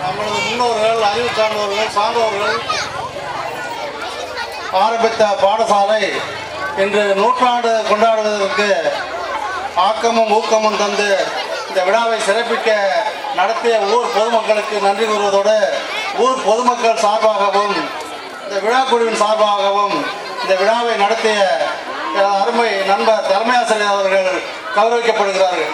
நம்மளது முன்னோர்கள், அறிவு சார்ந்தவர்கள், சார்ந்தவர்கள் ஆரம்பித்த பாடசாலை இன்று நூற்றாண்டு கொண்டாடுவதற்கு ஆக்கமும் ஊக்கமும் தந்து இந்த விழாவை சிறப்பிக்க நடத்திய ஊர் பொதுமக்களுக்கு நன்றி கூறுவதோடு, ஊர் பொதுமக்கள் சார்பாகவும் இந்த விழா குழுவின் சார்பாகவும் இந்த விழாவை நடத்திய அருமை நண்பர் தலைமை ஆசிரியர் அவர்கள் கௌரவிக்கப்படுகிறார்கள்.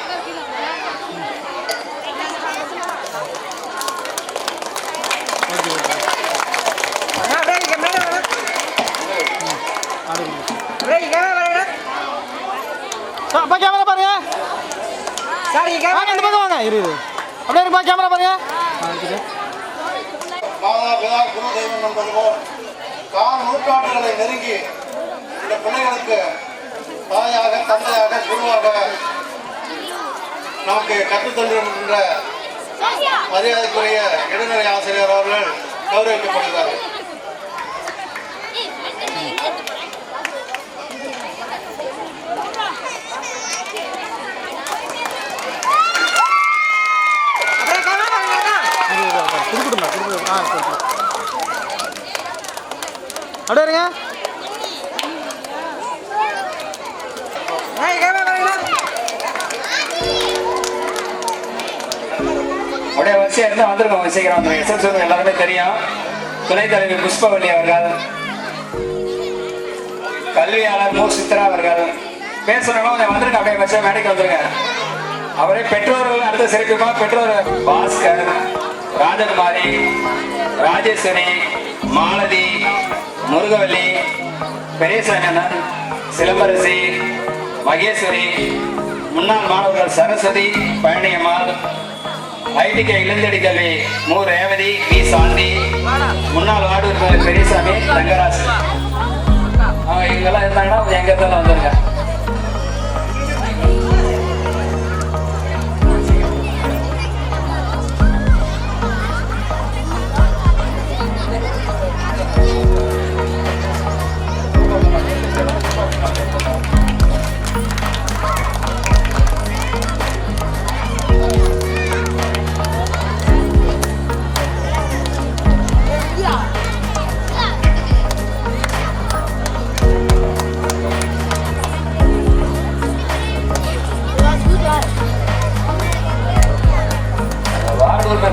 அப்பா கேமரா பாருங்க. இந்த பக்கம் வாங்க. இரு அப்படியே இருப்பா, கேமரா பாருங்க. மாதா பிதா குரு தெய்வம் என்பது போல் கால் நூற்றாண்டுகளை நெருங்கி இந்த பிள்ளைகளுக்கு தாயாக, தந்தையாக, குருவாக நமக்கு கற்றுத்தந்திருக்கின்ற மரியாதைக்குரிய இடைநிலை ஆசிரியர் அவர்கள் கௌரவிக்கப்படுகிறார்கள். கொடுக்கணுமா கொடுக்கணும் அப்படியே இருங்க. அப்படியே வரிசையா இருந்தா வந்துருக்கோம். சீக்கிரம் வந்துருங்க. எஸ்எஸ் எல்லாருமே தெரியும். துணைத் தலைவர் புஷ்பவல்லி அவர்கள், கல்வியாளர் மு சித்ரா அவர்கள் பேர் சொன்னாலும் கொஞ்சம் வந்துருங்க. அப்படியே வச்சா மேடைக்கு வந்துருங்க. அவரே பெற்றோர்கள் அடுத்த சிறப்புமா பெற்றோர் பாஸ்கர், ராஜகுமாரி, ராஜேஸ்வரி, மாலதி, முருகவல்லி, பெரியசாமி, சிலம்பரசி, மகேஸ்வரி, முன்னாள் மாணவர்கள் சரஸ்வதி, பழனியம்மாள், ஐடிகே இளந்தடி கல்வி மு ரேவதி, வி சாந்தி, முன்னாள் வார்டு உறுப்பினர் பெரியசாமி, தங்கராஜ், இவங்கெல்லாம் இருந்தாங்கன்னா எங்க இருந்தாலும் வந்துருங்க.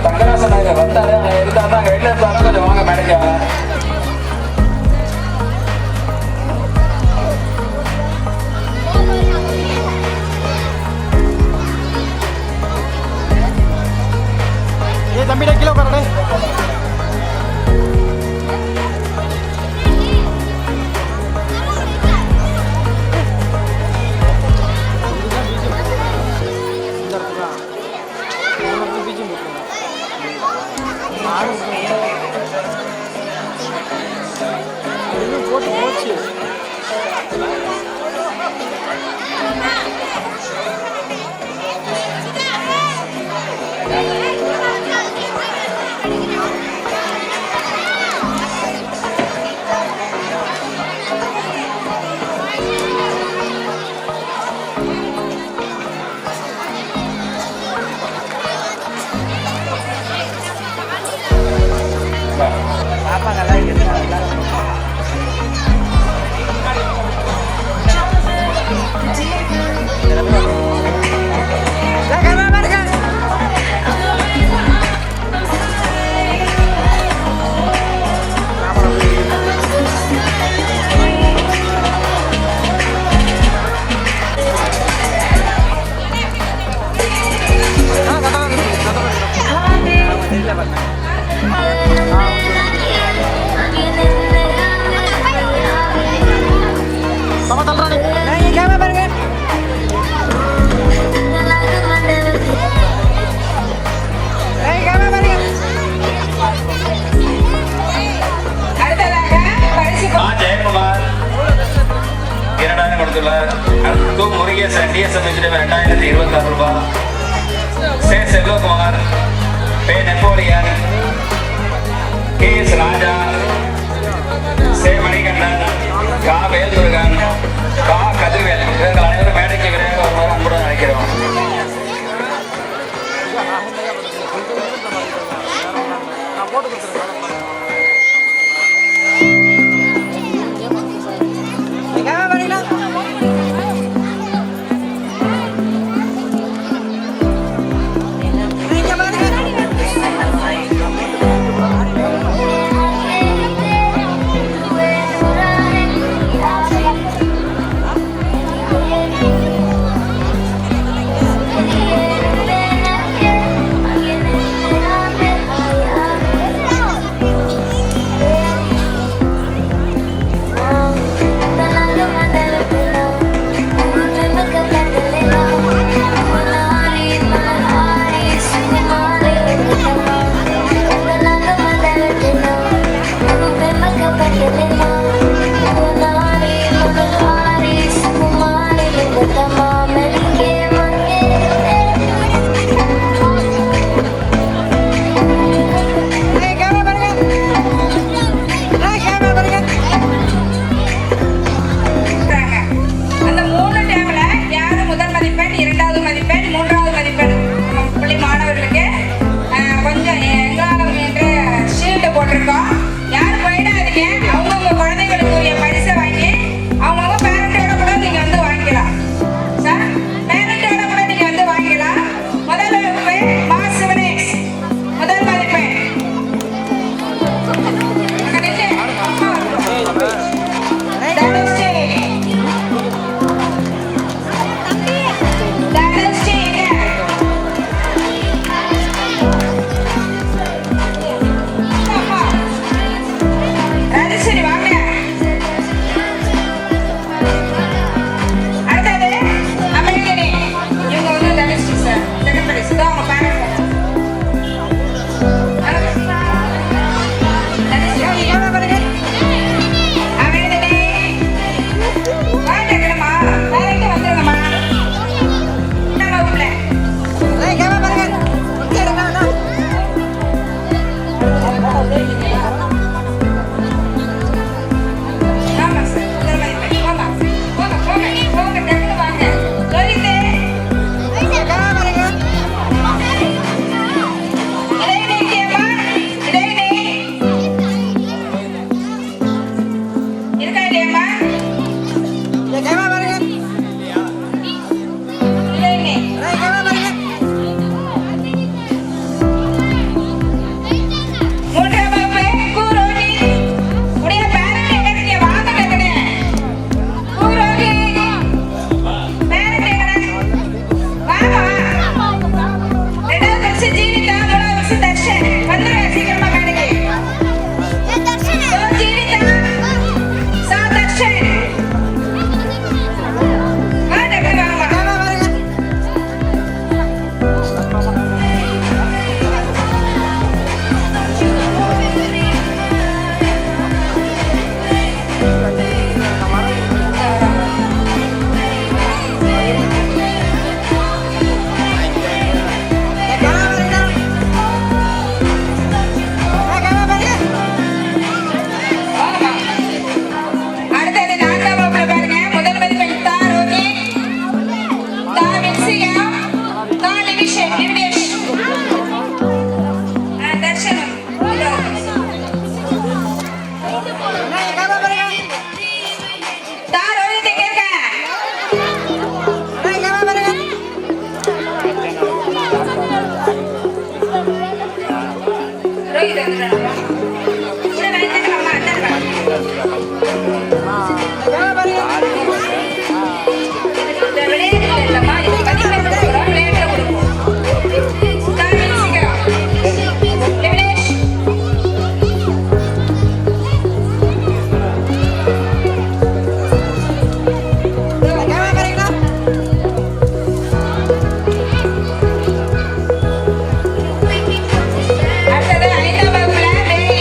தங்கராசன் வந்தாரு இருந்தாருன்னா அங்க வெளில இருந்தாலும் கொஞ்சம் வாங்க மேடைக்கு வாங்க. ஏ தம்பிடா கீழே உட்காரடே. போட்டு போச்சு. முருகேசன் டிஎஸ்எம் 2026 ரூபாய். சே செல்வகுமார், பே நெப்போலியன், கே எஸ் ராஜா, சே மணிகண்டன், கா வேல்முருகன், கா கதிர்வேல் இவர்கள் அனைவரும் மேடைக்கு விரைவாக வருமாறு அன்புடன் அழைக்கிறோம். தான் ரோஹித்தை கேட்க ரோஹித் வந்துடுறான். கூட வந்துட்டு அம்மா இந்த விளையாட்டு இல்லம்மா, இது மதிப்பெண் கொடுக்குறோம், விளையாட்டுல கொடுப்போம். தான் சீக்கிரம். லெவினேஷ். அடுத்தது 5ஆம் வகுப்புல வேறு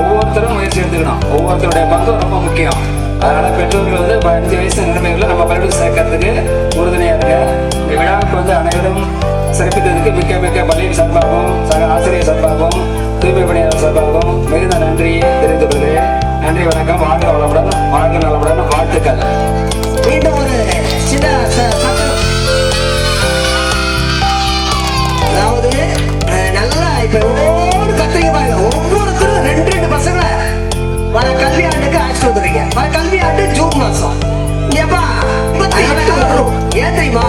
ஒவ்வொருத்தரும் முயற்சி எடுத்துக்கணும். ஒவ்வொருத்தருடைய பங்கும் ரொம்ப முக்கியம். அதனால பெற்றோர்கள் வந்து 15 வயசு நிலைமைகளில் நம்ம பள்ளியில் சேர்க்கறதுக்கு உறுதுணையா இருக்க. இந்த விழாவுக்கு வந்து அனைவரும் சிறப்பித்ததுக்கு மிக்க மிக்க பள்ளியின் சார்பாகவும் சக ஆசிரியர் சார்பாகவும் தூய்மை பணியாளர் சார்பாகவும் மிகுந்த நன்றியை தெரிவித்துக் கொள்கிறேன். நன்றி, வணக்கம். வாழ்க வளமுடன், வாழ்க நலமுடன், வாழ்த்துக்கள். மீண்டும் ஒரு சின்ன அதாவது நல்லா இப்ப ஒவ்வொரு கத்துறீங்க பாருங்க. ஒவ்வொருத்தரும் 2 பசங்களை வர கல்வியாண்டுக்கு அழைச்சிட்டு வந்துடுறீங்க. வர கல்வியாண்டு ஜூன் மாசம். ஏப்பா ஏன் தெரியுமா?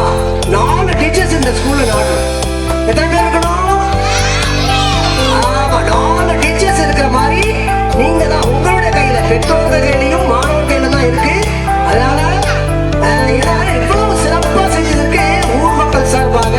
4 டீச்சர்ஸ் இந்த ஸ்கூல்ல நாடும். எத்தனை பேர் இருக்கணும்? ஆமா, 4 டீச்சர்ஸ் இருக்கிற மாதிரி நீங்க தான். உங்களுடைய கையில, பெற்றோர்கள் கையிலையும் மாணவர் கையில தான் இருக்கு. அதனால இவ்வளவு சிறப்பா செஞ்சதற்கு ஊர் மக்கள் சார்பாக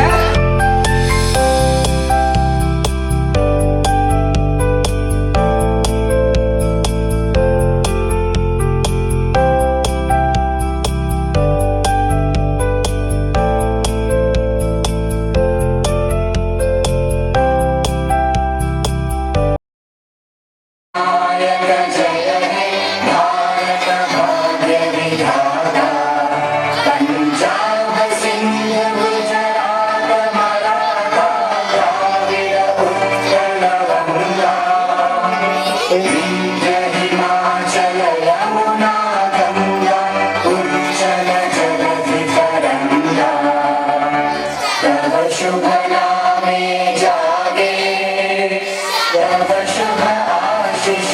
शुभ नामे जागे, शुभ आशीष